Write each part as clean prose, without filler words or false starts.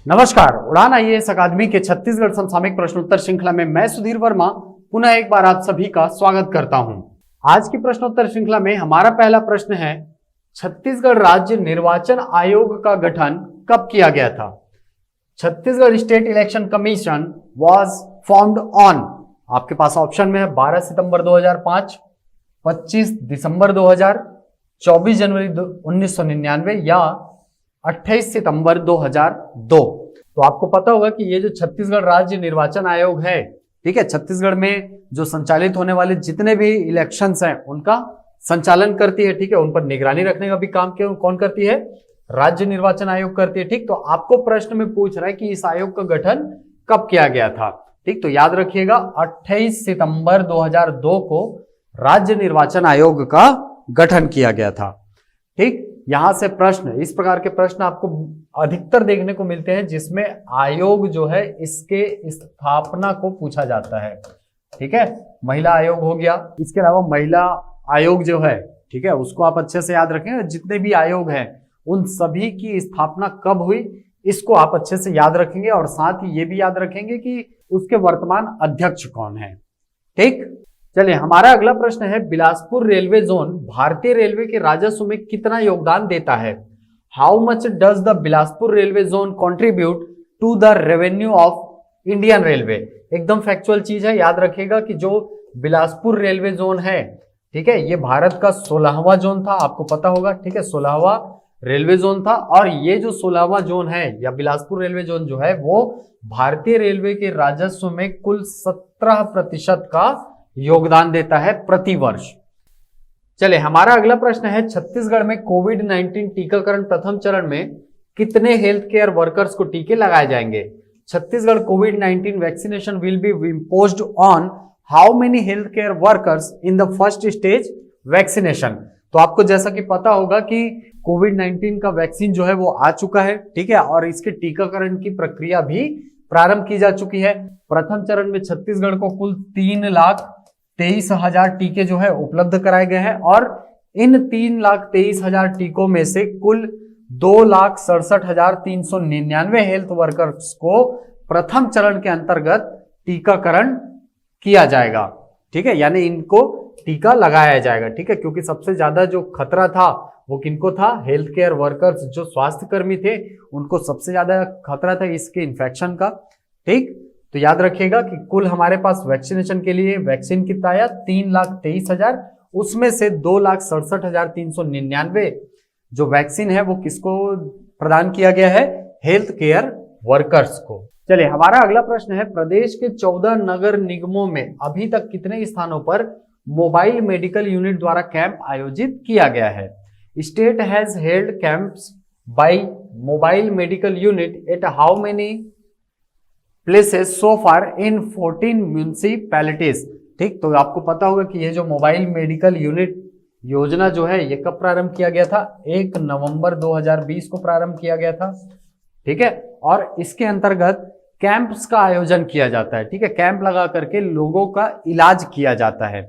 नमस्कार, उड़ान आईएएस अकादमी के छत्तीसगढ़ समसामयिक प्रश्नोत्तर श्रृंखला में मैं सुधीर वर्मा पुनः एक बार आप सभी का स्वागत करता हूं। आज की प्रश्नोत्तर श्रृंखला में हमारा पहला प्रश्न है, छत्तीसगढ़ राज्य निर्वाचन आयोग का गठन कब किया गया था? Chhattisgarh state election commission was formed on, आपके पास ऑप्शन में है 12 सितंबर 2005, 25 दिसंबर 2000, 24 जनवरी 1999 या 28 सितंबर 2002। तो आपको पता होगा कि ये जो छत्तीसगढ़ राज्य निर्वाचन आयोग है, ठीक है, छत्तीसगढ़ में जो संचालित होने वाले जितने भी इलेक्शंस हैं उनका संचालन करती है, ठीक है, उन पर निगरानी रखने का भी काम कौन करती है? राज्य निर्वाचन आयोग करती है। ठीक, तो आपको प्रश्न में पूछ रहा है कि इस आयोग का गठन कब किया गया था? ठीक, तो याद रखिएगा 28 सितंबर 2002 को राज्य निर्वाचन आयोग का गठन किया गया था। ठीक, यहां से प्रश्न, इस प्रकार के प्रश्न आपको अधिकतर देखने को मिलते हैं जिसमें आयोग जो है इसके स्थापना को पूछा जाता है। ठीक है, महिला आयोग हो गया, इसके अलावा महिला आयोग जो है, ठीक है, उसको आप अच्छे से याद रखें। जितने भी आयोग हैं उन सभी की स्थापना कब हुई इसको आप अच्छे से याद रखेंगे और साथ ही ये भी याद रखेंगे कि उसके वर्तमान अध्यक्ष कौन है। ठीक, चलिए हमारा अगला प्रश्न है, बिलासपुर रेलवे जोन भारतीय रेलवे के राजस्व में कितना योगदान देता है? How much does the Bilaspur railway zone contribute to the revenue of Indian railway? एकदम फैक्चुअल चीज है, याद रखिएगा कि जो बिलासपुर रेलवे जोन है, ठीक है, ये भारत का 16वां जोन था, आपको पता होगा। ठीक है, 16वां रेलवे जोन था और ये जो 16वां जोन है या बिलासपुर रेलवे जोन जो है वो भारतीय रेलवे के राजस्व में कुल 17% का योगदान देता है प्रति वर्ष। चलिए हमारा अगला प्रश्न है, छत्तीसगढ़ में कोविड-19 टीकाकरण प्रथम चरण में कितने हेल्थ केयर वर्कर्स को टीके लगाए जाएंगे? छत्तीसगढ़ कोविड-19 vaccination will be imposed on how many health care workers in the first stage vaccination? तो आपको जैसा कि पता होगा कि कोविड-19 का वैक्सीन जो है वो आ चुका है, ठीक है, और इसके टीकाकरण की प्रक्रिया भी प्रारंभ की जा चुकी है। प्रथम चरण में छत्तीसगढ़ को कुल 3,23,000 टीके जो है उपलब्ध कराए गए हैं और इन 3,23,000 टीकों में से कुल 2,67,399 हेल्थ वर्कर्स को प्रथम चरण के अंतर्गत टीकाकरण किया जाएगा। ठीक है, यानी इनको टीका लगाया जाएगा। ठीक है, क्योंकि सबसे ज्यादा जो खतरा था वो किनको था? हेल्थ केयर वर्कर्स, जो स्वास्थ्य कर्मी थे उनको सबसे ज्यादा खतरा था इसके इन्फेक्शन का। ठीक, तो याद रखिएगा कि कुल हमारे पास वैक्सीनेशन के लिए वैक्सीन कितना आया? 3,23,000, उसमें से 2,67,399 जो वैक्सीन है वो किसको प्रदान किया गया है? हेल्थ केयर वर्कर्स को। चलिए हमारा अगला प्रश्न है, प्रदेश के 14 नगर निगमों में अभी तक कितने स्थानों पर मोबाइल मेडिकल यूनिट द्वारा कैंप आयोजित किया गया है? State has held camps by mobile medical unit at how many places so far in 14 municipalities? ठीक, तो आपको पता होगा कि ये जो मोबाइल मेडिकल यूनिट योजना जो है ये कब प्रारंभ किया गया था? 1 नवंबर 2020 को प्रारंभ किया गया था। ठीक है, और इसके अंतर्गत कैंप्स का आयोजन किया जाता है। ठीक है, कैंप लगा करके लोगों का इलाज किया जाता है।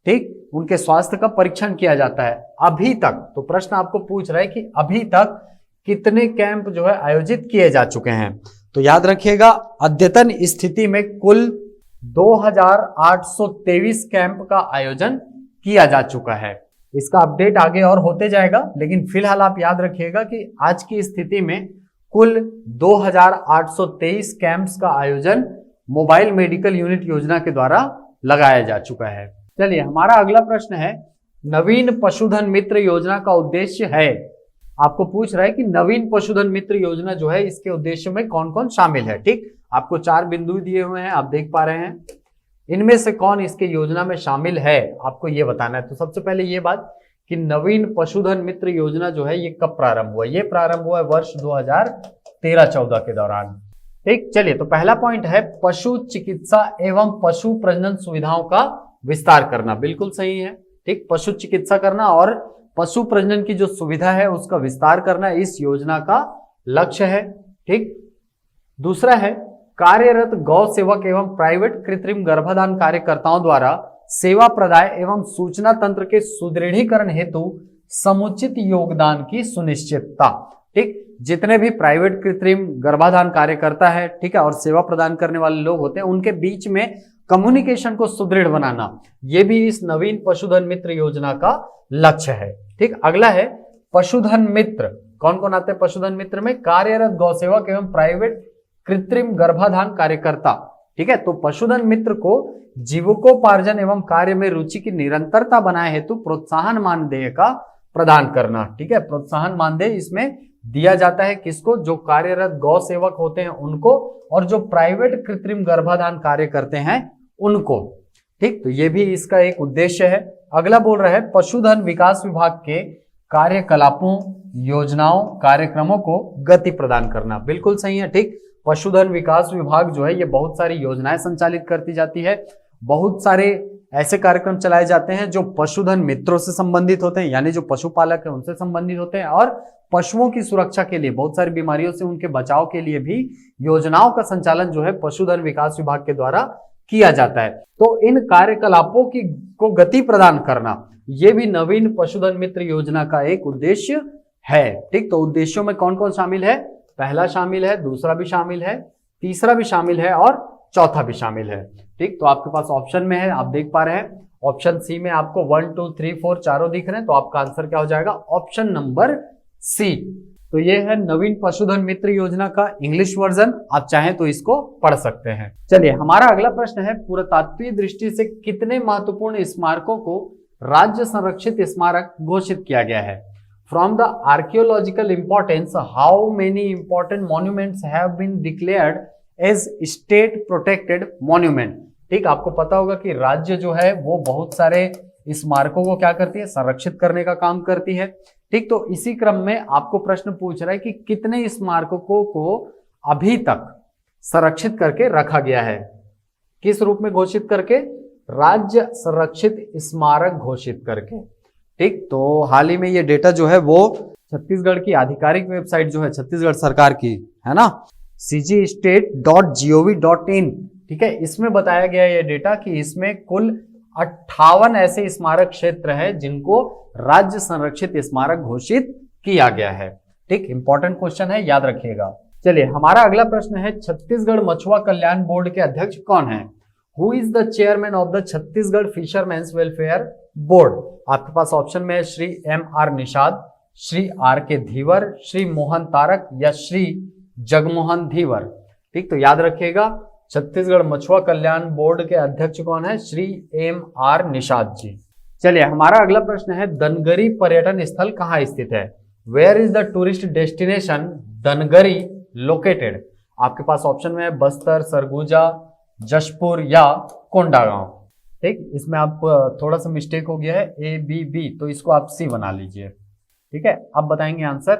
ठीक, उनके स्वास्थ्य का परीक्षण किया जाता है। अभी तक, तो प्रश्न आपको पूछ रहा है कि अभी तक कितने कैंप जो है आयोजित किए जा चुके हैं? तो याद रखिएगा अद्यतन स्थिति में कुल 2,823 कैंप का आयोजन किया जा चुका है। इसका अपडेट आगे और होते जाएगा, लेकिन फिलहाल आप याद रखिएगा कि आज की स्थिति में कुल 2,823 कैंप्स का आयोजन मोबाइल मेडिकल यूनिट योजना के द्वारा लगाया जा चुका है। चलिए हमारा अगला प्रश्न है, नवीन पशुधन मित्र योजना का उद्देश्य है? आपको पूछ रहा है कि नवीन पशुधन मित्र योजना जो है इसके उद्देश्य में कौन कौन शामिल है। ठीक, आपको 4 बिंदु दिए हुए हैं, आप देख पा रहे हैं, इनमें से कौन इसके योजना में शामिल है आपको ये बताना है। तो सबसे पहले ये बात कि नवीन पशुधन मित्र योजना जो है ये कब प्रारंभ हुआ? ये प्रारंभ हुआ है वर्ष 2013-14 के दौरान। ठीक, चलिए तो पहला पॉइंट है पशु चिकित्सा एवं पशु प्रजनन सुविधाओं का विस्तार करना। बिल्कुल सही है। ठीक, पशु चिकित्सा करना और पशु प्रजनन की जो सुविधा है उसका विस्तार करना इस योजना का लक्ष्य है। ठीक, दूसरा है कार्यरत गौ सेवक एवं प्राइवेट कृत्रिम गर्भाधान कार्यकर्ताओं द्वारा सेवा प्रदाय एवं सूचना तंत्र के सुदृढ़ीकरण हेतु समुचित योगदान की सुनिश्चितता। ठीक, जितने भी प्राइवेट कृत्रिम गर्भाधान कार्यकर्ता है, ठीक है, और सेवा प्रदान करने वाले लोग होते हैं, उनके बीच में कम्युनिकेशन को सुदृढ़ बनाना, ये भी इस नवीन पशुधन मित्र योजना का लक्ष्य है। ठीक, अगला है पशुधन मित्र। कौन कौन आते हैं पशुधन मित्र में? कार्यरत गौसेवक एवं प्राइवेट कृत्रिम गर्भाधान कार्यकर्ता। ठीक है, तो पशुधन मित्र को जीविकोपार्जन एवं कार्य में रुचि की निरंतरता बनाए हेतु प्रोत्साहन मानदेय का प्रदान करना। ठीक है, प्रोत्साहन मानदेय इसमें दिया जाता है किसको? जो कार्यरत गौ सेवक होते हैं उनको, और जो प्राइवेट कृत्रिम गर्भाधान कार्य करते हैं उनको। ठीक, तो ये भी इसका एक उद्देश्य है। अगला बोल रहा है पशुधन विकास विभाग के कार्यकलापों, योजनाओं, कार्यक्रमों को गति प्रदान करना। बिल्कुल सही है। ठीक, पशुधन विकास विभाग जो है ये बहुत सारी योजनाएं संचालित करती जाती है, बहुत सारे ऐसे कार्यक्रम चलाए जाते हैं जो पशुधन मित्रों से संबंधित होते हैं, यानी जो पशुपालक है उनसे संबंधित होते हैं, और पशुओं की सुरक्षा के लिए, बहुत सारी बीमारियों से उनके बचाव के लिए भी योजनाओं का संचालन जो है पशुधन विकास विभाग के द्वारा किया जाता है। तो इन कार्यकलापों को गति प्रदान करना, ये भी नवीन पशुधन मित्र योजना का एक उद्देश्य है। ठीक, तो उद्देश्यों में कौन कौन शामिल है? पहला शामिल है, दूसरा भी शामिल है, तीसरा भी शामिल है और चौथा भी शामिल है। ठीक, तो आपके पास ऑप्शन में है, आप देख पा रहे हैं ऑप्शन सी में आपको 1 2 3 4 चारों दिख रहे हैं, तो आपका आंसर क्या हो जाएगा? Option number C. तो ये है नवीन पशुधन मित्र योजना का इंग्लिश वर्जन, आप चाहें तो इसको पढ़ सकते हैं। चलिए, हमारा अगला प्रश्न है पुरातात्वीय दृष्टि से कितने महत्वपूर्ण स्मारकों को राज्य संरक्षित स्मारक घोषित किया गया है? From the archaeological importance, how many important monuments have been declared as state protected monument? ठीक, आपको पता होगा कि राज्य जो है वो बहुत सारे स्मारकों को क्या करती है? संरक्षित करने का काम करती है। ठीक, तो इसी क्रम में आपको प्रश्न पूछ रहा है कि कितने स्मारकों को अभी तक संरक्षित करके रखा गया है? किस रूप में घोषित करके? राज्य संरक्षित स्मारक घोषित करके। ठीक, तो हाल ही में ये डेटा जो है वो छत्तीसगढ़ की आधिकारिक वेबसाइट जो है छत्तीसगढ़ सरकार की, है ना, cgstate.gov.in, ठीक है, इसमें बताया गया ये डेटा कि इसमें कुल 58 ऐसे स्मारक क्षेत्र है जिनको राज्य संरक्षित स्मारक घोषित किया गया है। ठीक, इंपॉर्टेंट क्वेश्चन है, याद रखिएगा। चलिए, हमारा अगला प्रश्न है छत्तीसगढ़ मछुआ कल्याण बोर्ड के अध्यक्ष कौन है? Who is the chairman of the Chhattisgarh fisherman's welfare board? आपके पास ऑप्शन में है श्री M.R. निषाद, श्री R.K. धीवर, श्री मोहन तारक या श्री जगमोहन धीवर। ठीक, तो याद रखिएगा छत्तीसगढ़ मछुआ कल्याण बोर्ड के अध्यक्ष कौन है? श्री M.R. निषाद जी। चलिए, हमारा अगला प्रश्न है दनगरी पर्यटन स्थल कहाँ स्थित है? Where is the tourist destination दनगरी लोकेटेड? आपके पास ऑप्शन में है बस्तर, सरगुजा, जशपुर या कोंडागांव। ठीक, इसमें आप थोड़ा सा मिस्टेक हो गया है, A-B-B, तो इसको आप C बना लीजिए। ठीक है, आप बताएंगे आंसर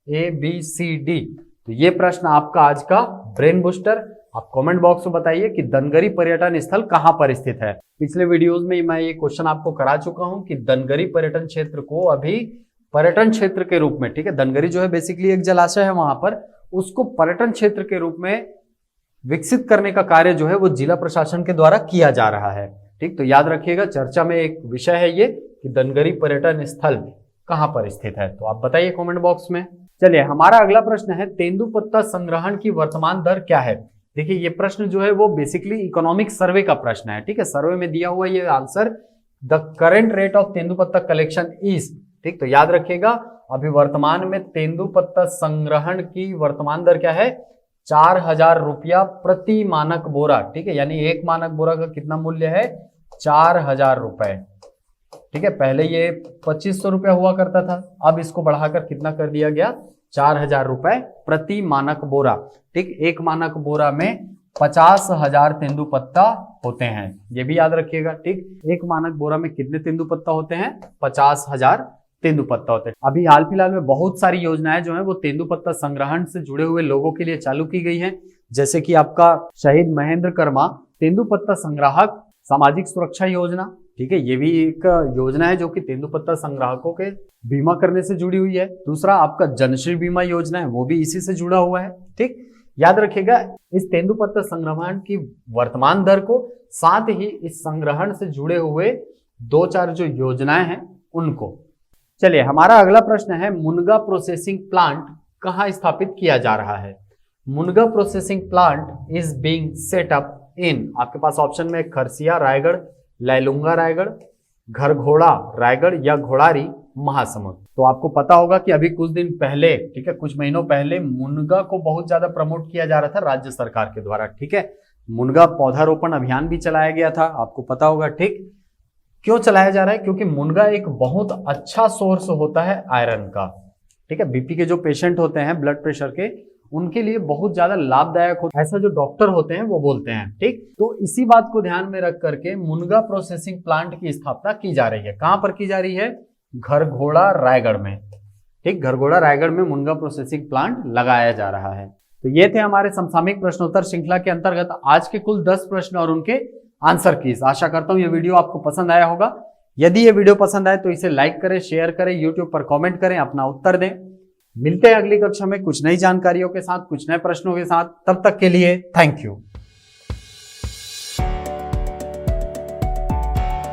A-B-C-D। तो ये प्रश्न आपका आज का ब्रेन बूस्टर। आप कमेंट बॉक्स में बताइए कि दनगरी पर्यटन स्थल कहां पर स्थित है। पिछले वीडियोस में मैं ये क्वेश्चन आपको करा चुका हूं कि दनगरी पर्यटन क्षेत्र को अभी पर्यटन क्षेत्र के रूप में, ठीक है, दनगरी जो है बेसिकली एक जलाशय है वहां पर, उसको पर्यटन क्षेत्र के रूप में विकसित करने का कार्य जो है वो जिला प्रशासन के द्वारा किया जा रहा है। ठीक, तो याद रखिएगा चर्चा में एक विषय है ये कि दनगरी पर्यटन स्थल कहां पर स्थित है, तो आप बताइए कमेंट बॉक्स में। चलिए, हमारा अगला प्रश्न है तेंदुपत्ता संग्रहण की वर्तमान दर क्या है? देखिए, ये प्रश्न जो है वो बेसिकली इकोनॉमिक सर्वे का प्रश्न है। ठीक है, सर्वे में दिया हुआ ये answer the current rate of tendupatta collection is. ठीक, तो याद रखिएगा अभी वर्तमान में तेंदुपत्ता संग्रहण की वर्तमान दर क्या है? 4000 रुपया प्रति मानक बोरा। ठीक है, यानी एक मानक बोरा का कितना मूल्य है? 4000 रुपए। ठीक है, पहले ये 2500 रुपया हुआ करता था, अब इसको बढ़ाकर कितना कर दिया गया? 4000 रुपए प्रति मानक बोरा। ठीक, एक मानक बोरा में 50,000 तेंदुपत्ता होते हैं, ये भी याद रखिएगा। ठीक, एक मानक बोरा में कितने तेंदुपत्ता होते हैं? 50,000 तेंदुपत्ता होते हैं। अभी हाल फिलहाल में बहुत सारी योजनाएं जो है वो तेंदुपत्ता संग्रहण से जुड़े हुए लोगों के लिए चालू की गई हैं, जैसे कि आपका शहीद महेंद्र कर्मा तेंदुपत्ता संग्राहक सामाजिक सुरक्षा योजना। ठीक है, ये भी एक योजना है जो कि तेंदुपत्ता संग्राहकों के बीमा करने से जुड़ी हुई है। दूसरा आपका जनश्री बीमा योजना है, वो भी इसी से जुड़ा हुआ है। ठीक, याद रखिएगा इस तेंदुपत्ता संग्रहण की वर्तमान दर को, साथ ही इस संग्रहण से जुड़े हुए 2-4 जो योजनाएं हैं उनको। चलिए, हमारा अगला प्रश्न है मुनगा प्रोसेसिंग प्लांट कहाँ स्थापित किया जा रहा है? मुनगा processing plant is being set up in, आपके पास ऑप्शन में खरसिया रायगढ़, लैलूंगा रायगढ़, घरघोड़ा रायगढ़ या घोड़ारी महासमुंद। तो आपको पता होगा कि अभी कुछ दिन पहले, ठीक है, कुछ महीनों पहले मुनगा को बहुत ज्यादा प्रमोट किया जा रहा था राज्य सरकार के द्वारा, ठीक है। मुनगा पौधारोपण अभियान भी चलाया गया था, आपको पता होगा, ठीक। क्यों चलाया जा रहा है? क्योंकि मुनगा एक बहुत अच्छा सोर्स होता है आयरन का, ठीक है। बीपी के जो पेशेंट होते हैं, ब्लड प्रेशर के, उनके लिए बहुत ज्यादा लाभदायक होता है, ऐसा जो डॉक्टर होते हैं वो बोलते हैं, ठीक। तो इसी बात को ध्यान में रख करके मुनगा प्रोसेसिंग प्लांट की स्थापना की जा रही है। कहां पर की जा रही है? घरघोड़ा रायगढ़ में, ठीक। घरघोड़ा रायगढ़ में मुनगा प्रोसेसिंग प्लांट लगाया जा रहा है। तो ये थे हमारे समसामयिक प्रश्नोत्तर श्रृंखला के अंतर्गत आज के कुल 10 प्रश्न और उनके आंसर कीज। आशा करता हूं ये वीडियो आपको पसंद आया होगा। यदि ये वीडियो पसंद आए तो इसे लाइक करें, शेयर करें, यूट्यूब पर कमेंट करें, अपना उत्तर दें। मिलते हैं अगली कक्षा में कुछ नई जानकारियों के साथ, कुछ नए प्रश्नों के साथ। तब तक के लिए थैंक यू।